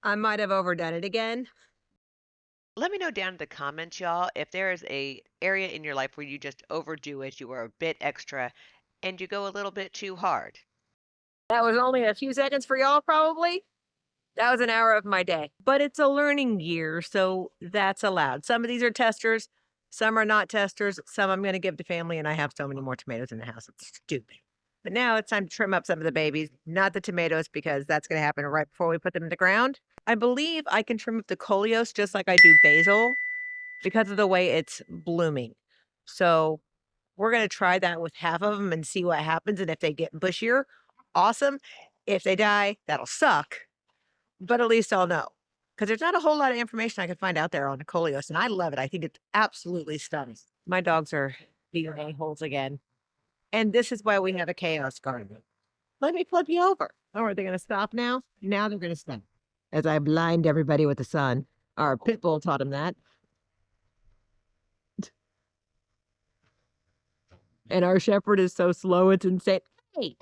I might have overdone it again. Let me know down in the comments, y'all, if there is a area in your life where you just overdo it, you are a bit extra, and you go a little bit too hard. That was only a few seconds for y'all, probably. That was an hour of my day. But it's a learning year, so that's allowed. Some of these are testers, some are not testers, some I'm going to give to family, and I have so many more tomatoes in the house. It's stupid. But now it's time to trim up some of the babies, not the tomatoes, because that's going to happen right before we put them in the ground. I believe I can trim up the coleus just like I do basil because of the way it's blooming. So we're going to try that with half of them and see what happens. And if they get bushier, awesome. If they die, that'll suck, but at least I'll know. Because there's not a whole lot of information I can find out there on the coleus, and I love it. I think it's absolutely stunning. My dogs are being a-holes again. And this is why we have a chaos garden. Let me flip you over. Oh, are they going to stop now? Now they're going to stop. As I blind everybody with the sun. Our pit bull taught him that. And our shepherd is so slow, it's insane. Hey,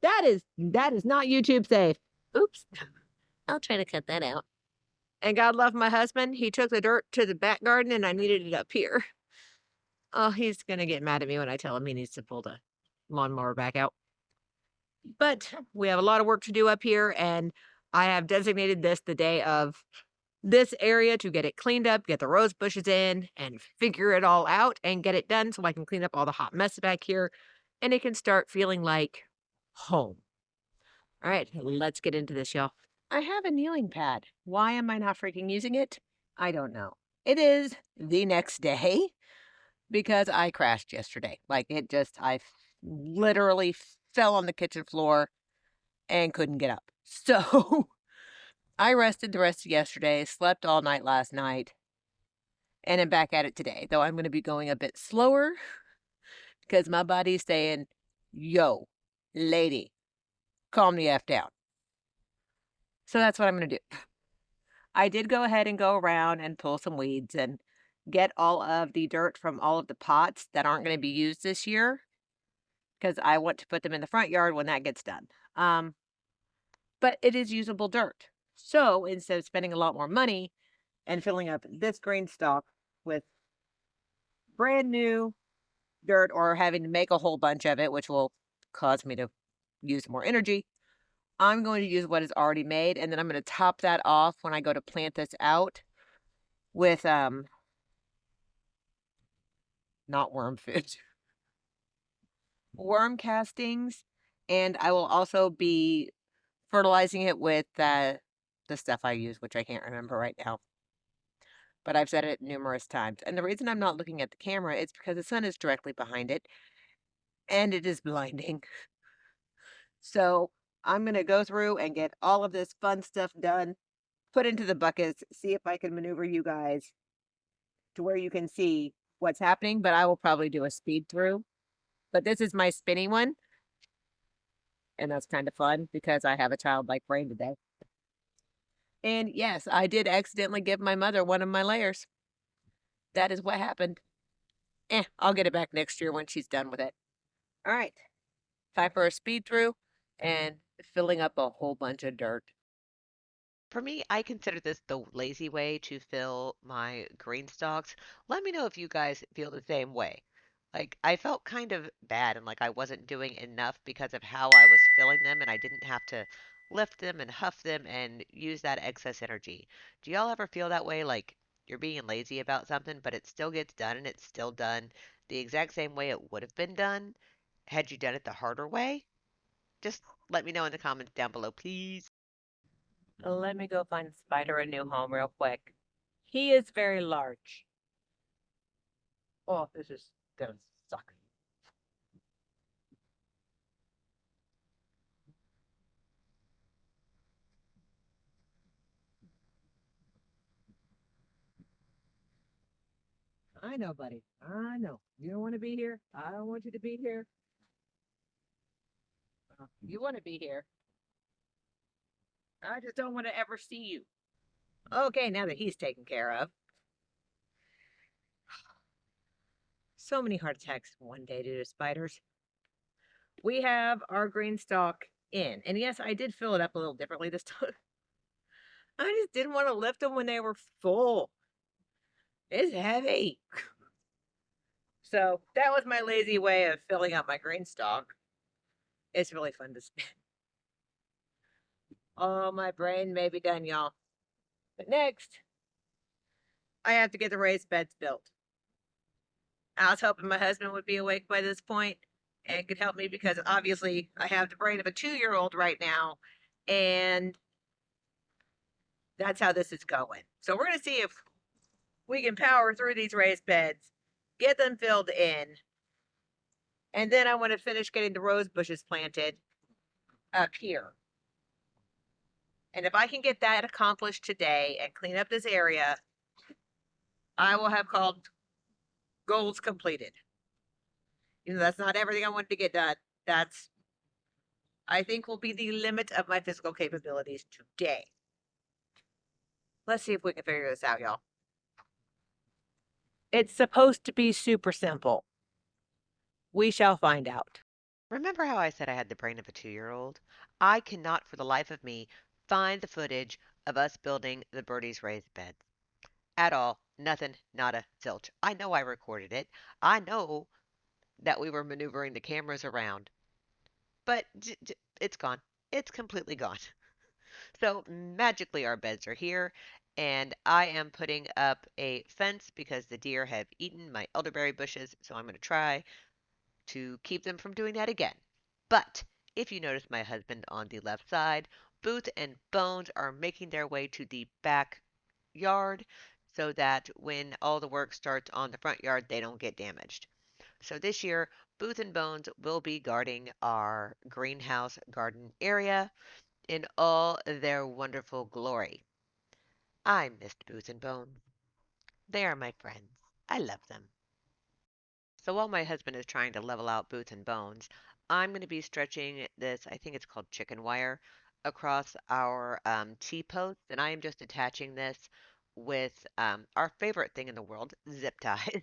that is not YouTube safe. Oops. I'll try to cut that out. And God love my husband. He took the dirt to the back garden and I needed it up here. Oh, he's going to get mad at me when I tell him he needs to pull the lawnmower back out. But we have a lot of work to do up here, and I have designated this the day of this area to get it cleaned up, get the rose bushes in, and figure it all out and get it done so I can clean up all the hot mess back here and it can start feeling like home. All right, let's get into this, y'all. I have a kneeling pad. Why am I not freaking using it? I don't know. It is the next day because I crashed yesterday. Like I literally fell on the kitchen floor and couldn't get up. So I rested the rest of yesterday, slept all night last night, and I'm back at it today. Though I'm going to be going a bit slower because my body's saying, yo, lady, calm the F down. So that's what I'm going to do. I did go ahead and go around and pull some weeds and get all of the dirt from all of the pots that aren't going to be used this year because I want to put them in the front yard when that gets done. But it is usable dirt. So instead of spending a lot more money and filling up this green stalk with brand new dirt or having to make a whole bunch of it, which will cause me to use more energy, I'm going to use what is already made, and then I'm going to top that off when I go to plant this out with not worm food, worm castings, and I will also be fertilizing it with the stuff I use, which I can't remember right now. But I've said it numerous times. And the reason I'm not looking at the camera is because the sun is directly behind it and it is blinding. So I'm going to go through and get all of this fun stuff done, put into the buckets, see if I can maneuver you guys to where you can see what's happening. But I will probably do a speed through. But this is my spinny one. And that's kind of fun because I have a childlike brain today. And yes, I did accidentally give my mother one of my layers. That is what happened. I'll get it back next year when she's done with it. All right. Time for a speed through and filling up a whole bunch of dirt. For me, I consider this the lazy way to fill my green stalks. Let me know if you guys feel the same way. Like, I felt kind of bad and like I wasn't doing enough because of how I was filling them and I didn't have to lift them and huff them and use that excess energy. Do y'all ever feel that way? Like you're being lazy about something, but it still gets done and it's still done the exact same way it would have been done had you done it the harder way? Just let me know in the comments down below, please. Let me go find Spider a new home real quick. He is very large. Oh, this is gonna suck. I know, buddy. I know. You don't want to be here. I don't want you to be here. You want to be here. I just don't want to ever see you. Okay, now that he's taken care of. So many heart attacks in one day due to spiders. We have our green stalk in. And yes, I did fill it up a little differently this time. I just didn't want to lift them when they were full. It's heavy. So that was my lazy way of filling up my green stalk. It's really fun to spin. Oh, my brain may be done, y'all. But next, I have to get the raised beds built. I was hoping my husband would be awake by this point and could help me because obviously I have the brain of a 2-year old right now. And that's how this is going. So we're going to see if we can power through these raised beds, get them filled in, and then I want to finish getting the rose bushes planted up here. And if I can get that accomplished today and clean up this area, I will have called goals completed. You know, that's not everything I wanted to get done. That's, I think, will be the limit of my physical capabilities today. Let's see if we can figure this out, y'all. It's supposed to be super simple. We shall find out. Remember how I said I had the brain of a 2-year-old? I cannot for the life of me find the footage of us building the Birdies raised beds. At all. Nothing, nada, zilch. I know I recorded it. I know that we were maneuvering the cameras around, but it's gone. It's completely gone. So magically, our beds are here, and I am putting up a fence because the deer have eaten my elderberry bushes. So I'm going to try to keep them from doing that again. But if you notice my husband on the left side, Booth and Bones are making their way to the backyard so that when all the work starts on the front yard, they don't get damaged. So this year, Booth and Bones will be guarding our greenhouse garden area in all their wonderful glory. I missed Booth and Bones. They are my friends. I love them. So while my husband is trying to level out Booth and Bones, I'm going to be stretching this, I think it's called chicken wire, across our T-posts, and I am just attaching this with our favorite thing in the world, zip ties,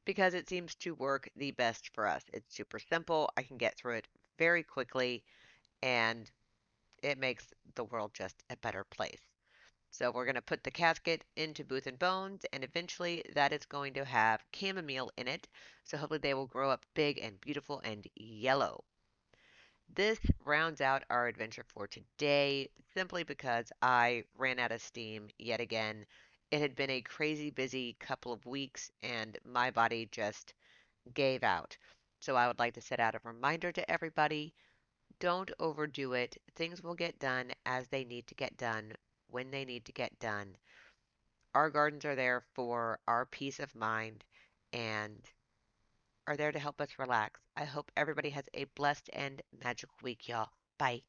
because it seems to work the best for us. It's super simple. I can get through it very quickly, and it makes the world just a better place. So we're going to put the casket into Booth and Bones, and eventually that is going to have chamomile in it. So hopefully they will grow up big and beautiful and yellow. This rounds out our adventure for today simply because I ran out of steam yet again. It had been a crazy busy couple of weeks and my body just gave out. So I would like to set out a reminder to everybody, don't overdo it. Things will get done as they need to get done when they need to get done. Our gardens are there for our peace of mind and are there to help us relax. I hope everybody has a blessed and magical week, y'all. Bye.